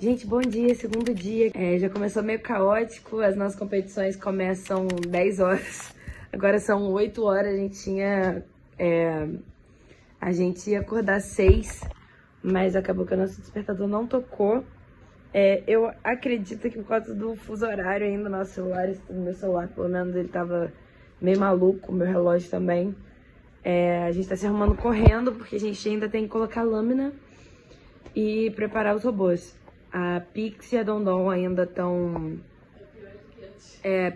Gente, bom dia, segundo dia. Já começou meio caótico, as nossas competições começam 10 horas. Agora são 8 horas, a gente ia acordar 6, mas acabou que o nosso despertador não tocou. Eu acredito que por causa do fuso horário ainda, no meu celular, pelo menos, ele tava meio maluco, o meu relógio também. A gente tá se arrumando correndo, porque a gente ainda tem que colocar lâmina e preparar os robôs. A Pix e a Dondon ainda estão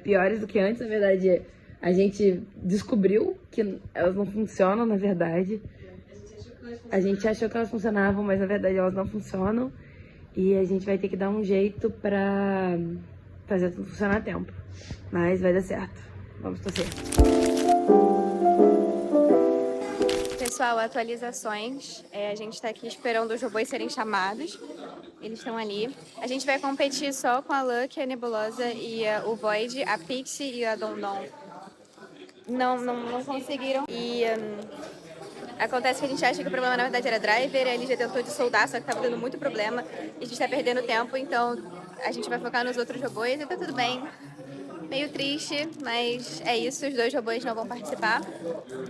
piores do que antes. Na verdade, a gente descobriu que elas não funcionam, na verdade. A gente achou que elas funcionavam, mas na verdade elas não funcionam. E a gente vai ter que dar um jeito pra fazer tudo funcionar a tempo. Mas vai dar certo. Vamos torcer. Pessoal, atualizações. A gente tá aqui esperando os robôs serem chamados. Eles estão ali. A gente vai competir só com a Lucky, a Nebulosa e o Void, a Pixie e a Dondon. Não conseguiram. E acontece que a gente acha que o problema na verdade era driver, a Lígia tentou de soldar, só que tava dando muito problema. E a gente tá perdendo tempo, então a gente vai focar nos outros robôs e tá tudo bem. Meio triste, mas é isso, os 2 robôs não vão participar.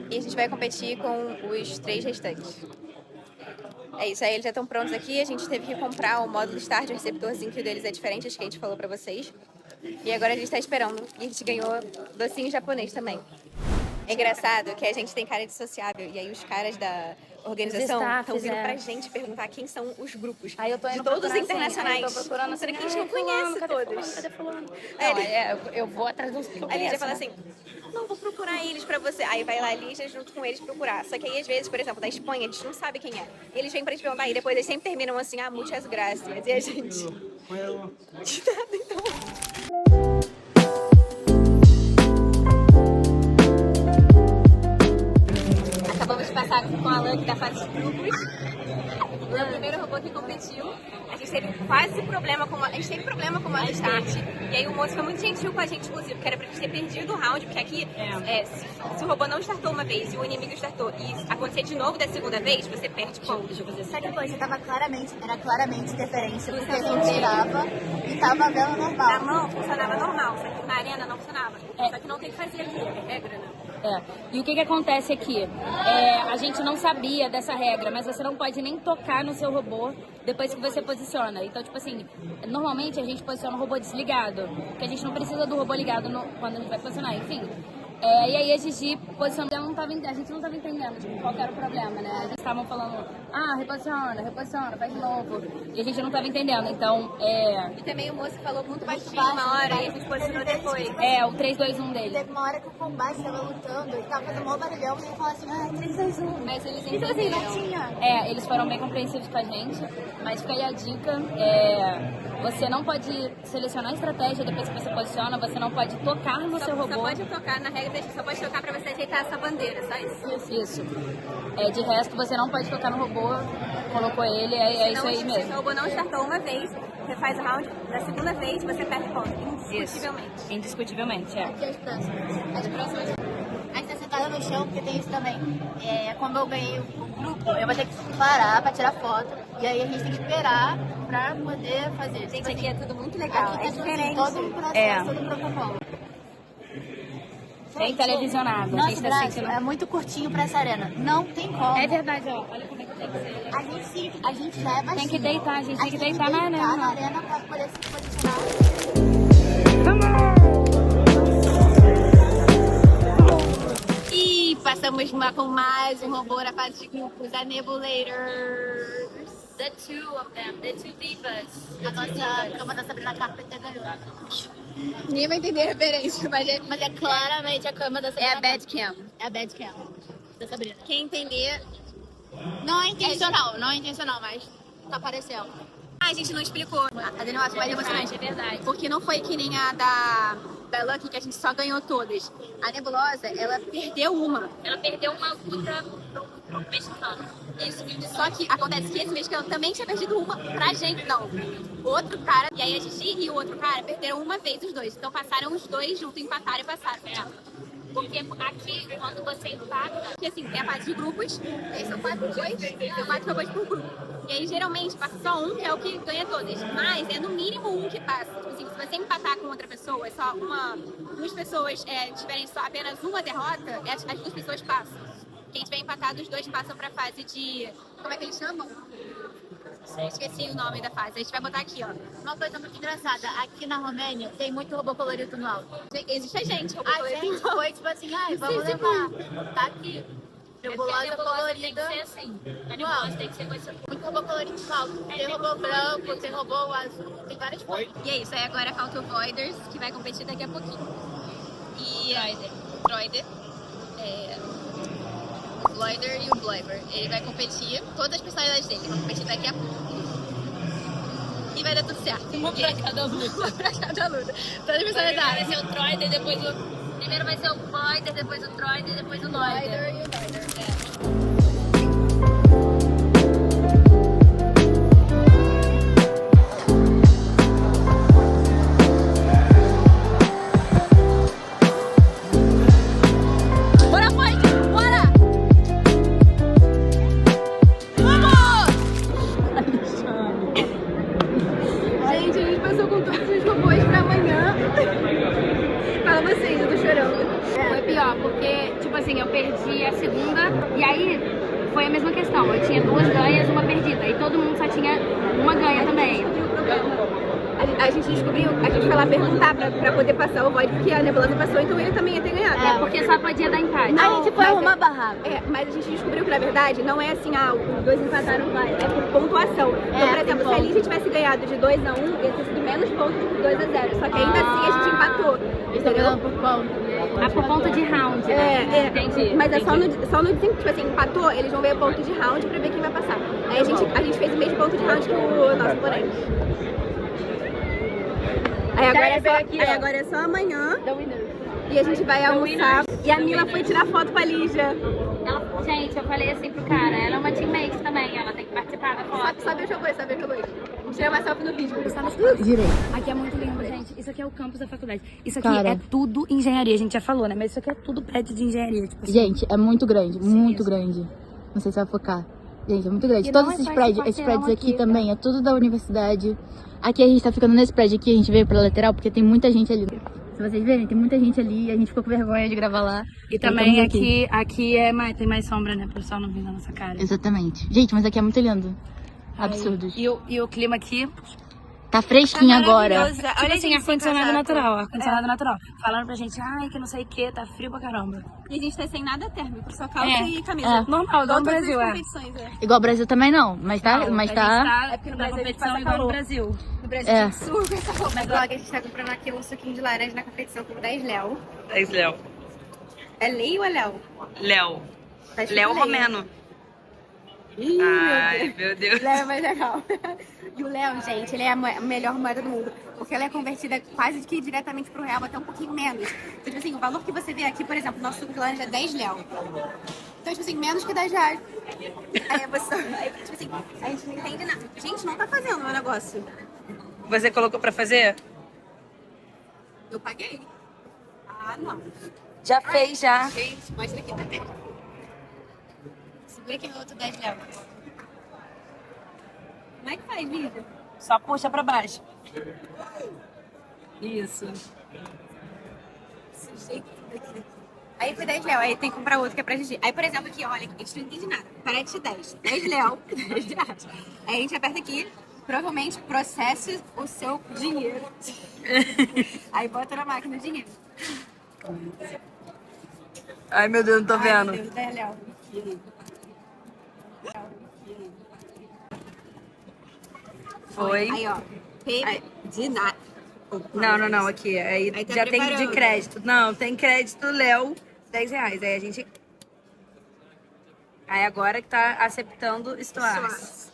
E a gente vai competir com os 3 restantes. É isso, aí eles já estão prontos aqui, a gente teve que comprar o módulo Start, o receptorzinho que o deles é diferente, acho que a gente falou pra vocês. E agora a gente tá esperando, e a gente ganhou docinho japonês também. É engraçado que a gente tem cara de sociável, e aí os caras da organização estão vindo pra gente perguntar quem são os grupos. Aí eu tô de todos os internacionais. Aí eu tô procurando assim, que a gente não conhece todos. Cadê fulano? Eu vou atrás dos que eu A Lígia conheço, fala assim, não, vou procurar eles pra você. Aí vai lá a Lígia junto com eles procurar. Só que aí, às vezes, por exemplo, da Espanha, a gente não sabe quem é. Eles vêm pra gente perguntar e depois eles sempre terminam assim, muitas graças. E a gente... De nada, então... Acabamos de passar com a Lucky da fase de grupos. Foi o primeiro robô que competiu. A gente teve quase problema com a gente teve problema com o modo start. E aí o moço foi muito gentil com a gente, inclusive, porque era pra gente ter perdido o round, porque aqui, se o robô não startou uma vez e o inimigo startou e acontecer de novo da segunda vez, você perde ponto. Deixa eu fazer Só que a coisa era claramente interferência, porque a gente tirava e tava vendo normal. Na mão funcionava normal, só que na arena não funcionava. Só que não tem que fazer aqui, é regra, né? E o que acontece aqui? A gente não sabia dessa regra, mas você não pode nem tocar no seu robô depois que você posiciona. Então, tipo assim, normalmente a gente posiciona o robô desligado, porque a gente não precisa do robô ligado quando a gente vai posicionar, enfim. E aí a Gigi posicionando, a gente não estava entendendo qual era o problema, né? Eles estavam falando, reposiciona, faz de novo. E a gente não estava entendendo, então... E também o moço falou muito baixinho uma hora e a gente posicionou depois. O 3-2-1 dele. Teve uma hora que o combate tava lutando e tava fazendo mó barulhão e ele falou assim, 3-2-1. Mas eles Então assim, entenderam. não tinha. Eles foram bem compreensivos com a gente, mas fica aí a dica, você não pode selecionar a estratégia depois que você posiciona, você não pode tocar no seu robô. Só pode tocar, na regra só pode tocar pra você ajeitar essa bandeira, só isso. Isso. De resto, você não pode tocar no robô, colocou ele, isso aí mesmo. Se o robô não startou uma vez, você faz o round, da segunda vez você perde ponto, indiscutivelmente. Isso. Indiscutivelmente, Aqui as próximas. As próximas. A gente tá sentada no chão, porque tem isso também. Quando eu ganhei o grupo, eu vou ter que parar pra tirar foto. E aí a gente tem que esperar pra poder fazer. Gente, aqui é tudo muito legal, Aqui é diferente. Todo o processo, todo o protocolo. Bem televisionado. Nosso a gente tá braço sentindo... é muito curtinho pra essa arena. Não tem como. É verdade, ó. Olha como é que tem que ser. A gente já é baixinho. Tem que deitar, a gente tem que deitar na na arena. arena pra poder se posicionar. E passamos com mais um robô na fase de grupos, a Nebulators. The two of them, the two divas. A nossa cama da Sabrina Carpenter ganhou. Ninguém vai entender a referência, mas Mas é claramente a cama da é Sabrina a Bad Cam. É a Bad Cam da Sabrina. Quem entender... Não é intencional, mas tá aparecendo. A gente não explicou. A Daniela foi mais emocionante. É verdade. Porque não foi que nem a da Lucky, que a gente só ganhou todas. A Nebulosa, ela perdeu uma. Ela perdeu uma luta pro mexicano. Isso. Só que acontece que esse mexicano também tinha perdido uma pra gente. Não. O outro cara, e aí a Gigi e o outro cara perderam uma vez os dois. Então passaram os dois juntos, empataram e passaram. Porque aqui, quando você empata, Porque assim, tem a fase de grupos, aí são 4 robôs, são 4 robôs por grupo. E aí geralmente passa só um, que é o que ganha todas. Mas é no mínimo um que passa. Tipo assim, se você empatar com outra pessoa, é só duas pessoas tiverem só apenas uma derrota, as 2 pessoas passam. Quem tiver empatado, os 2 passam pra fase de. Como é que eles chamam? Esqueci o nome da fase. A gente vai botar aqui, ó. Uma coisa muito engraçada, aqui na Romênia tem muito robô colorido no alto. Existe a gente, robô A colorido. gente foi tipo assim, ai, vamos levar. Tá aqui. Nebulosa colorida. tem que ser assim. A nebulosa tem que ser com esse... Muito robô colorido no alto. Tem robô branco, tem robô azul, tem várias cores. E é isso, aí agora falta o Voiders, que vai competir daqui a pouquinho. E Droider. O Voider e o Bloiber. Ele vai competir, todas as personalidades dele vão competir daqui a pouco. E vai dar tudo certo. Uma pra cada luta. Uma pra cada luta. Todas as personalidades. Vai ser o Troider, depois o... Primeiro vai ser o Voider, depois o Troider, depois o Loider. E o Voider. Gente, a gente passou com todos os robôs pra amanhã. Fala vocês, eu tô chorando. Foi pior, porque, tipo assim, eu perdi a segunda e aí foi a mesma questão. Eu tinha 2 ganhas e uma perdida. E todo mundo só tinha uma ganha também. A gente descobriu, a gente foi lá perguntar pra poder passar o Void, porque a Nebulosa passou, então ele também ia ter ganhado. É, porque só podia dar empate. A gente foi arrumar barraco. Mas a gente descobriu que, na verdade, não é assim, os 2 empataram, vai. É por pontuação. Então, por exemplo, se a Lígia tivesse ganhado de 2-1, ia ter sido menos pontos que 2-0. Só que ainda assim a gente empatou. Entendeu? Por ponto. Por ponto de round, né? Entendi. Mas é só no tipo assim, empatou, eles vão ver ponto de round pra ver quem vai passar. Aí a gente fez o mesmo ponto de round que o nosso oponente. Aí agora é só amanhã. E a gente vai almoçar. E a Mila foi tirar foto com a Lígia. Gente, eu falei assim pro cara, ela é uma teammate também, ela tem que participar da foto. Sabe o jogo aí, Vamos tirar uma selfie no vídeo. Aqui é muito lindo, gente. Isso aqui é o campus da faculdade. Isso aqui é tudo engenharia, a gente já falou, né? Mas isso aqui é tudo prédio de engenharia. Tipo assim. Gente, é muito grande, muito grande. Não sei se vai focar. Gente, é muito grande. E Todos não é esses só prédios, esse esses prédios aqui quarteirão aqui, também, é tudo da universidade. Aqui a gente tá ficando nesse prédio aqui, a gente veio pra lateral porque tem muita gente ali. Se vocês verem, tem muita gente ali e a gente ficou com vergonha de gravar lá. E Então, também estamos aqui tem mais sombra, né? Pro pessoal não vir na nossa cara. Exatamente. Gente, mas aqui é muito lindo. Absurdos. E o clima aqui Tá fresquinho agora. tipo assim, ar-condicionado natural, ar-condicionado natural. Falando pra gente, ai, que não sei o que, tá frio pra caramba. E a gente tá sem nada térmico, só calça e camisa. É. Normal, igual no Brasil, Igual o Brasil também não, mas tá. Mas tá. É porque no Brasil competição igual no Brasil. No Brasil a gente surfa essa roupa. Mas logo a gente tá comprando aqui um suquinho de laranja na competição com 10 Léo. 10 Léo. É Lei ou é Léo? Léo. Tá escrito Léo Lei. Romeno. Ai, meu Deus. Léo é mais legal. E o Léo, gente, ele é a melhor moeda do mundo. Porque ela é convertida quase que diretamente pro real, até um pouquinho menos. Então, tipo assim, o valor que você vê aqui, por exemplo, nosso suco de laranja é 10 Léo. Então, tipo assim, menos que 10 reais. Aí você, tipo assim, a gente não entende nada. Gente, não tá fazendo o meu negócio. Você colocou pra fazer? Eu paguei. Ah, não. Já fez, já. Gente, mostra aqui, tá perto. Segura aqui meu outro 10 Léo. Como é que faz, vida? Só puxa pra baixo. Isso. Aí foi 10 Léo, aí tem que comprar outro que é pra Gigi. Aí, por exemplo, aqui, olha, a gente não entende nada. Parece 10. 10 Léo, 10 reais. Aí a gente aperta aqui, provavelmente processe o seu dinheiro. Aí bota na máquina o dinheiro. Ai, meu Deus, não tô Ai, vendo. meu Deus, 10 Léo. Foi. Aí, ó. De nada. Não, aqui. Aí Aí tá já tem de preparando. crédito. Não, tem crédito, Léo, 10 reais. Aí a gente. Aí agora que tá aceptando Stoars.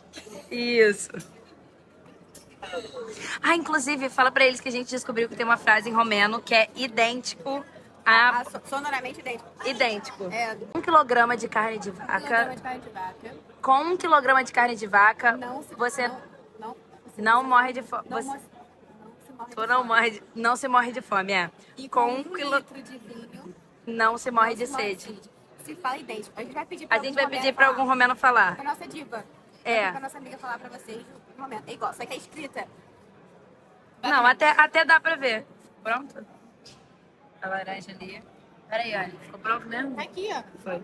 Isso. Ah, inclusive, fala pra eles que a gente descobriu que tem uma frase em romeno que é idêntico a. Sonoramente idêntico. Idêntico. É. 1 quilograma de carne de vaca. Quilograma de carne de vaca. Com 1 quilograma de carne de vaca, você não morre de fome. Não se morre de fome, é. E Com com 1 1 quilo... litro de vinho. não se morre de sede. Se fala idêntico. A gente vai pedir A gente vai pedir pra algum romeno falar. pra nossa diva. É. Pra nossa amiga falar pra vocês no momento. É igual, só que é escrita. Não, até dá pra ver. Pronto? A laranja ali. Peraí, olha. Ficou pronto mesmo? Tá aqui, ó. Foi.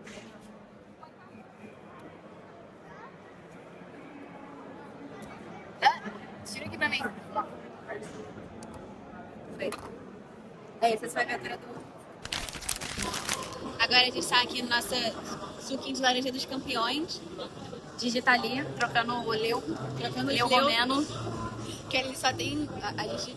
Tira aqui pra mim. Foi. Essa foi a aventura do... Agora a gente tá aqui no nosso suquinho de laranja dos campeões. Digita ali, trocando o leu. Trocando Leu os leu. romeno. Que ele só tem... A gente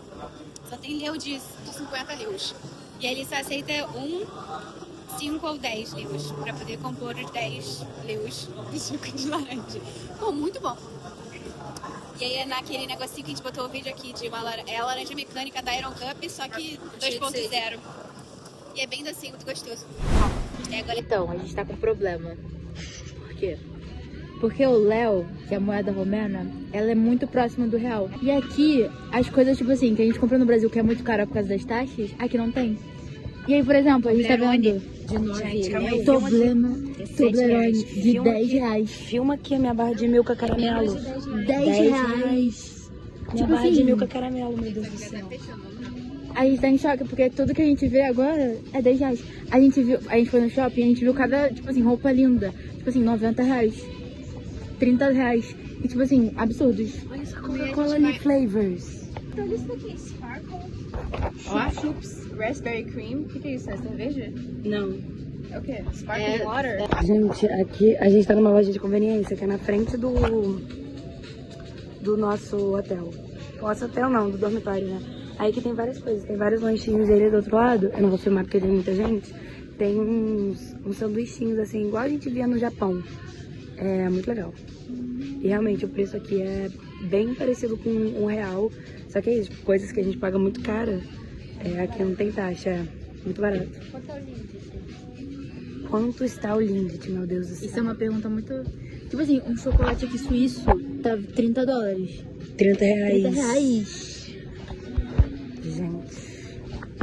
só tem leu de 50 leus. E aí ele só aceita 1, 5 ou 10 leus. Pra poder compor os 10 leus do suco de laranja. Pô, muito bom. E aí naquele negocinho que a gente botou o vídeo aqui de é a laranja mecânica da Iron Cup, só que 2.0. E é bem docinho, muito gostoso. E agora... Então, a gente tá com um problema. Por quê? Porque o Léo, que é a moeda romena, ela é muito próxima do real. E aqui, as coisas, tipo assim, que a gente compra no Brasil, que é muito cara por causa das taxas, aqui não tem. E aí, por exemplo, a gente tá vendo... De novo, gente, calma aí. Toblerone de 10 reais. Filma aqui a minha barra de milka caramelo. 10 reais. Minha Tipo barra de assim, milka caramelo, meu Deus do céu. a gente tá em choque, porque tudo que a gente vê agora é 10 reais. A gente foi no shopping e a gente viu cada, tipo assim, roupa linda. Tipo assim, 90 reais. 30 reais. E tipo assim, absurdos. Olha só Coca-Cola ali, flavors. Olha isso aqui, Sparkle. Chups, Raspberry Cream. O que é isso? É cerveja? Não. É o quê? Sparkling Water? Gente, aqui a gente tá numa loja de conveniência, que é na frente do nosso hotel. Nosso hotel não, do dormitório, né? Aí que tem várias coisas, tem vários lanchinhos ali do outro lado. Eu não vou filmar porque tem muita gente. Tem uns sanduichinhos assim, igual a gente via no Japão. É muito legal. E realmente o preço aqui é bem parecido com R$1. Só que é isso, coisas que a gente paga muito cara. Aqui não tem taxa, é muito barato. Quanto está o Lindt, meu Deus do céu? Isso é uma pergunta muito... Tipo assim, um chocolate aqui suíço tá $30. 30 reais. 30 reais. Gente.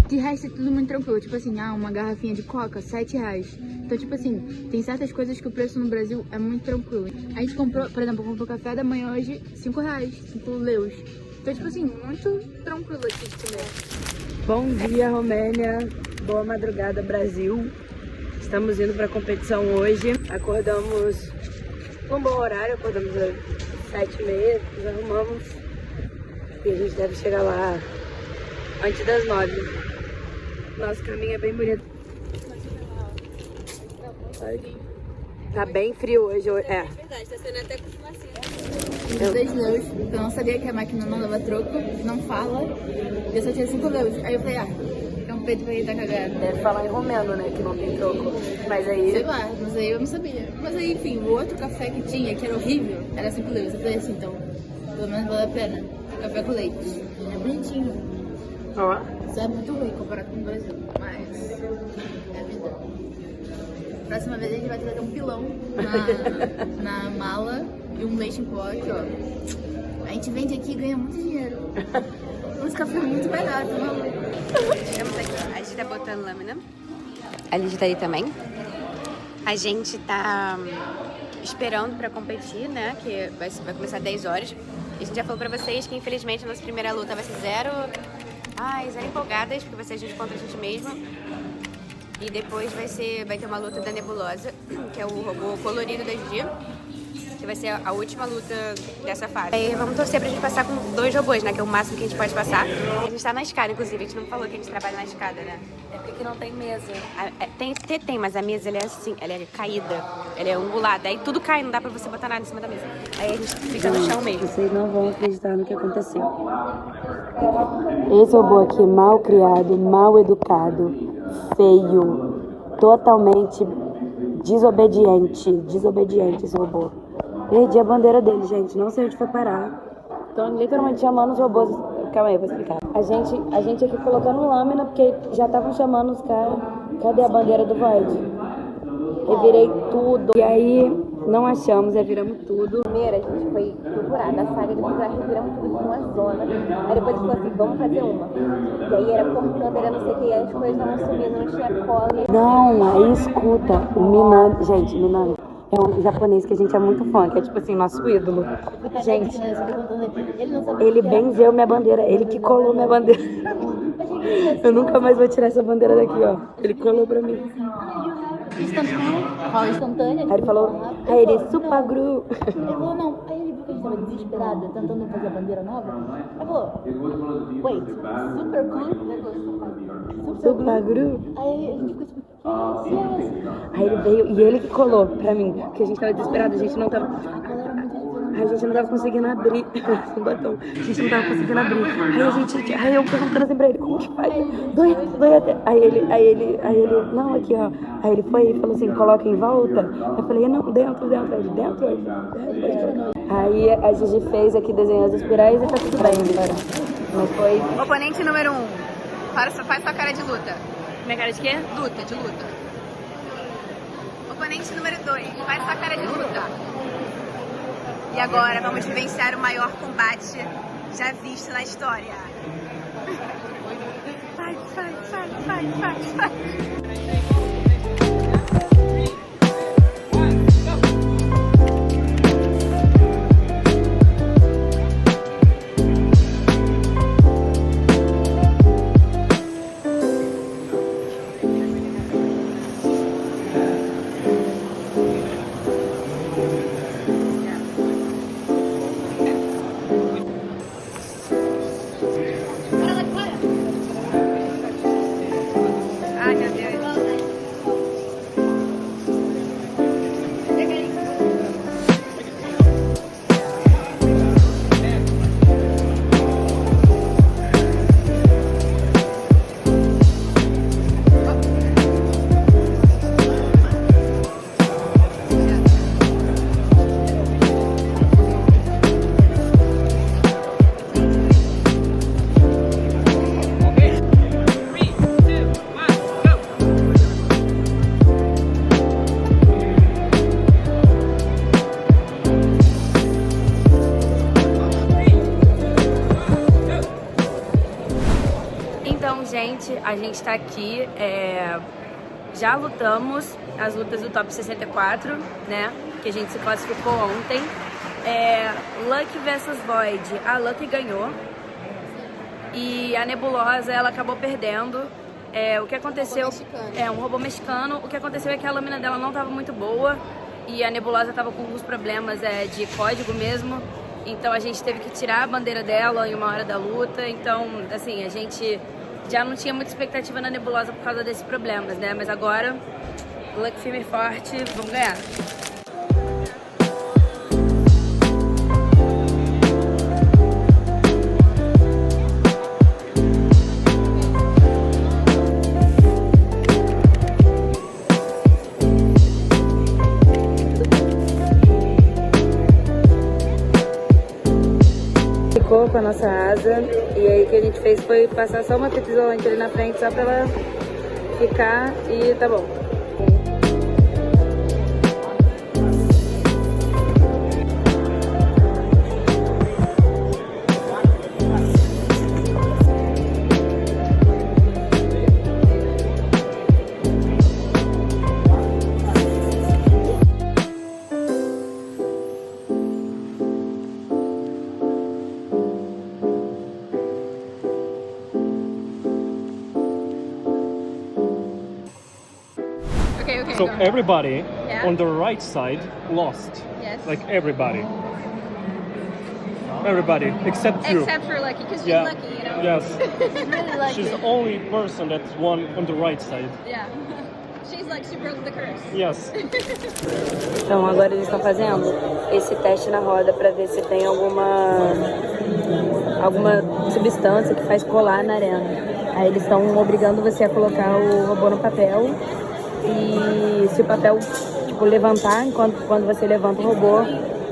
De resto é tudo muito tranquilo. Tipo assim, uma garrafinha de coca, 7 reais. Então, tipo assim, tem certas coisas que o preço no Brasil é muito tranquilo. A gente comprou, por exemplo, comprou café da manhã hoje, 5 reais, 5 leus. Então, tipo assim, muito tranquilo aqui de comer. Bom dia, Romênia. Boa madrugada, Brasil. Estamos indo para a competição hoje. Acordamos com um bom horário, acordamos às 7h30, nos arrumamos. E a gente deve chegar lá antes das 9. Nosso caminho é bem bonito. Tá bem frio hoje. É. Verdade, tá sendo até com fumacinha. 2 leus, porque eu não sabia que a máquina não dava troco, não fala. Eu só tinha 5 leus. Aí eu falei, é um peito pra ele tá cagado. Deve falar em romeno, né? Que não tem troco. Mas aí. Sei lá, mas aí eu não sabia. Mas aí, enfim, o outro café que tinha, que era horrível, era 5 leus. Eu falei assim, então, pelo menos vale a pena. Café com leite. É bonitinho. Ó. Isso é muito ruim comparado com o Brasil, mas é vida. Próxima vez a gente vai trazer um pilão na mala e um leite em pó aqui, ó. A gente vende aqui e ganha muito dinheiro. Uns cafés muito baratos, maluco. Chegamos aqui. A gente tá botando lâmina. A Lidia tá aí também. A gente tá esperando pra competir, né? Que vai começar às 10 horas. E a gente já falou pra vocês que, infelizmente, a nossa primeira luta vai ser zero empolgadas, porque vai ser a gente contra a gente mesmo. E depois vai ter uma luta da Nebulosa, que é o robô colorido da Gigi, que vai ser a última luta dessa fase. Aí vamos torcer pra gente passar com 2 robôs, né? Que é o máximo que a gente pode passar. A gente tá na escada, inclusive. A gente não falou que a gente trabalha na escada, né? É porque aqui não tem mesa. Tem, mas a mesa ela é assim, ela é caída, ela é angulada. Aí tudo cai, não dá pra você botar nada em cima da mesa. Aí a gente fica no chão mesmo. Vocês não vão acreditar no que aconteceu. Esse robô aqui, mal criado, mal educado, feio, totalmente desobediente esse robô. Perdi a bandeira dele, gente, não sei onde foi parar. Estão literalmente chamando os robôs. Calma aí, vou explicar. A gente aqui colocando lâmina, porque já estavam chamando os caras. Cadê a bandeira do Void? Eu virei tudo. E aí, Não achamos, reviramos tudo. Primeiro, a gente foi procurar, da saga de procurar, reviramos tudo numa zona. Aí depois falou assim, vamos fazer uma. E aí era cortando, era não sei o que, e as coisas estavam subindo, não tinha cola. Não, aí escuta, o Minami, gente, Minami é um japonês que a gente é muito fã, que é tipo assim, nosso ídolo. Gente, ele benzeu minha bandeira, ele que colou minha bandeira. Eu nunca mais vou tirar essa bandeira daqui, ó. Ele colou pra mim. Rola instantânea. Aí ele falou, aí ele, super gru. Ele falou, não. Aí ele viu que a gente tava desesperada, tentando fazer a bandeira nova. Aí falou, wait, super cool? Super gru. Aí a gente ficou tipo, yes. Aí ele veio, e ele que colou pra mim, porque a gente tava desesperado, a gente não tava conseguindo abrir o batom, a gente não tava conseguindo abrir. Aí eu perguntando assim pra ele, como que faz? Dói até. Aí ele, não, aqui ó. Aí ele foi e falou assim, coloca em volta. Eu falei, não, dentro. Aí, dentro. Aí a Gigi fez aqui, desenhou as espirais e tá tudo bem, cara. Mas foi... Oponente número 1. Faz sua cara de luta. Minha cara de quê? De luta. Oponente número 2. Faz sua cara de luta. E agora vamos vivenciar o maior combate já visto na história. Vai. Ai, meu Deus. Então, gente, a gente tá aqui, já lutamos as lutas do Top 64, né, que a gente se classificou ontem. Lucky vs Void, a Lucky ganhou e a Nebulosa, ela acabou perdendo. O que aconteceu... um robô mexicano. O que aconteceu é que a lâmina dela não estava muito boa e a Nebulosa estava com alguns problemas de código mesmo. Então a gente teve que tirar a bandeira dela em uma hora da luta. Então, assim, a gente já não tinha muita expectativa na Nebulosa por causa desses problemas, né? Mas agora, Lucky firme e forte, vamos ganhar. Com a nossa asa, e aí o que a gente fez foi passar só uma fita isolante ali na frente só pra ela ficar e tá bom. Okay, So go. everybody Yeah. on the right side lost. Yes. Like everybody. Everybody except you. Except for Lucky, because she's Yeah. lucky, you know? Yes. Really lucky. She's the only person that won on the right side. Yeah. She's like, she broke the curse. Yes. Então agora eles estão fazendo esse teste na roda pra ver se tem alguma substância que faz colar na arena. Aí eles estão obrigando você a colocar o robô no papel e se o papel tipo levantar, quando você levanta o robô,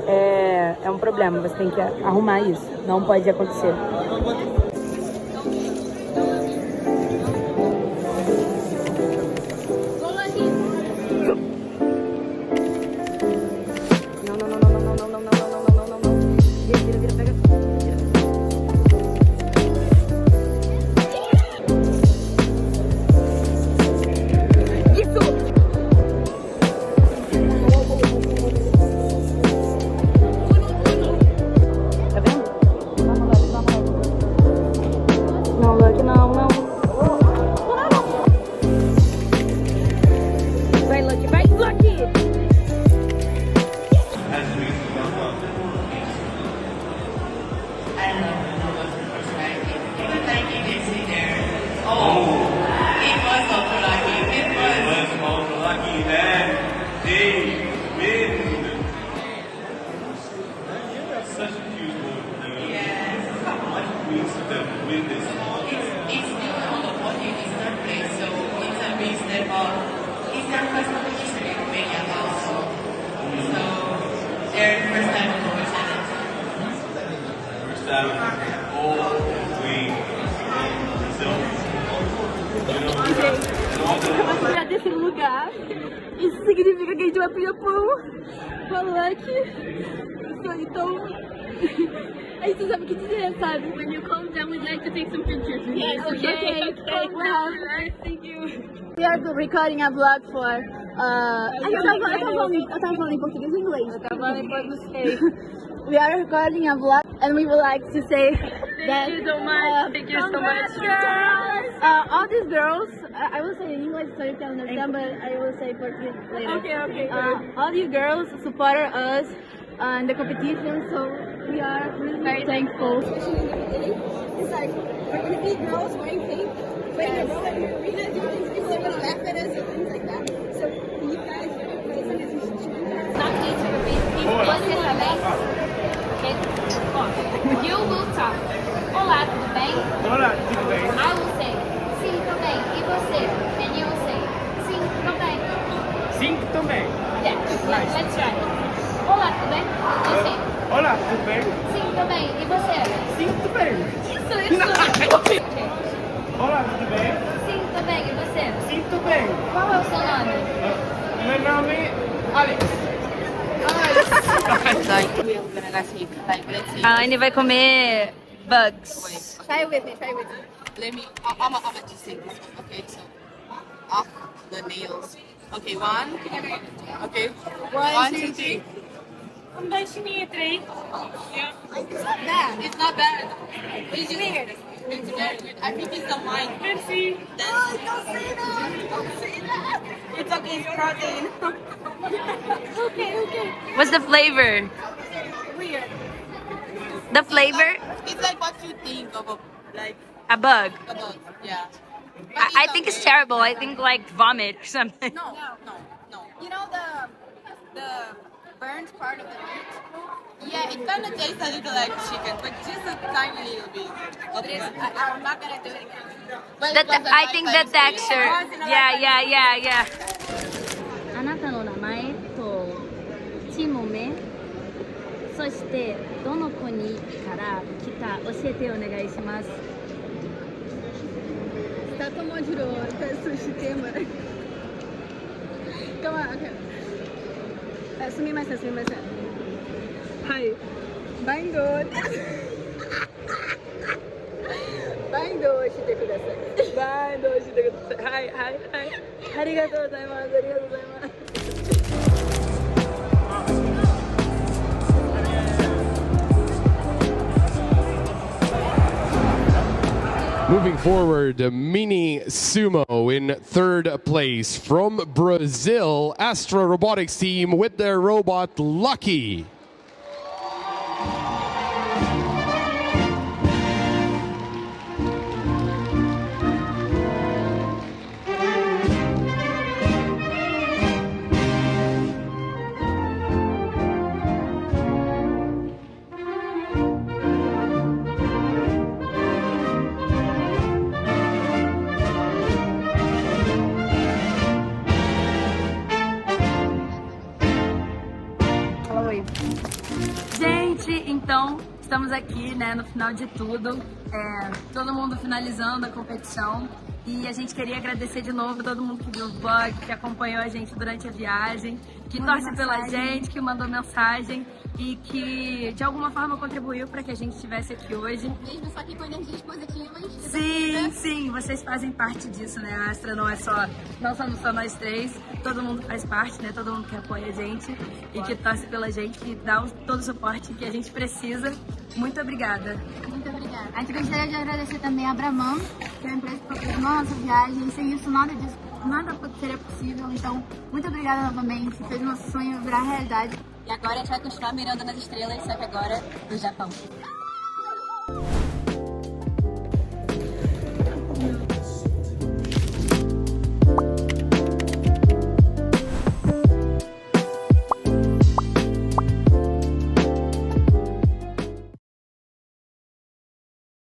é um problema. Você tem que arrumar isso. Não pode acontecer. Vai, Lucky, vai, Lucky! Já desse lugar, isso significa que a gente vai pro Japão com a Lucky. Então, a gente sabe o que dizer, sabe? When you calm down, we'd like to take some pictures. Yes, okay. Thank you. We are recording a vlog for. Eu tava falando em português e inglês. Eu tava falando em português. We are recording a vlog and we would like to say that. Thank you so much. Thank you so much. All these girls, I will say in English so you can understand, but I will say Portuguese later. Okay. All these girls supported us in the competition, so we are really very thankful. It's like we're gonna be girls wearing pink, but in the arena doing people are gonna laugh at us and things like that. So you guys are praising us. Você também? You will talk. Olá, tudo bem? Olá, tudo bem? I will say, sim, tô bem. E você? And you will say, sim, tô bem. Sim, também. Yeah, let's try. Olá, tudo bem? Você? Olá, tudo bem? Sim, tô bem. E você? Sim, tudo bem. Isso. Olá, tudo bem? Sim, tô bem. E você? Sim, tudo bem. Qual é o seu nome? Meu nome é Alex. A Anne vai comer bugs. Try with me. Let me. I'm gonna just say this one. Okay, so off the nails. Okay, one. Okay, 1, 2, 3. It's not bad. It's not bad. It's weird. It's very weird. I think it's the mind. Merci. Oh, don't say that. Don't say that. It's okay. It's protein. Okay. What's the flavor? Weird. The flavor? It's like what you think of A bug. a bug. Yeah. I think it's terrible. I think like vomit or something. No. You know the burnt part of the meat? Yeah, it kind of tastes a little like chicken, but just a tiny little bit. I'm not gonna do it again. But it was a I think the nice texture. experience. Yeah. あなたの名前とチモメ、そしてどの国から来た教えてお願いします。Está como juro, peço sistema. Come on, okay. すみません。はい。バインドをしてください。はい。ありがとうございます。Moving forward, Mini Sumo in third place. From Brazil, Astra Robotics team with their robot Lucky. Gente, então estamos aqui, né, no final de tudo, todo mundo finalizando a competição e a gente queria agradecer de novo todo mundo que viu o vlog, que acompanhou a gente durante a viagem, que torce pela gente, que mandou mensagem e que de alguma forma contribuiu para que a gente estivesse aqui hoje. Mesmo só que com energias positivas. Sim, vocês fazem parte disso, né? A Astra não somos só nós três, todo mundo faz parte, né? Todo mundo que apoia a gente e que torce pela gente, que dá todo o suporte que a gente precisa. Muito obrigada. Muito obrigada. A gente gostaria de agradecer também a Abramam, que é uma empresa que patrocinou a nossa viagem. Sem isso, nada seria possível. Então, muito obrigada novamente. Fez nosso sonho virar realidade. E agora a gente vai continuar mirando nas estrelas, só que agora no Japão.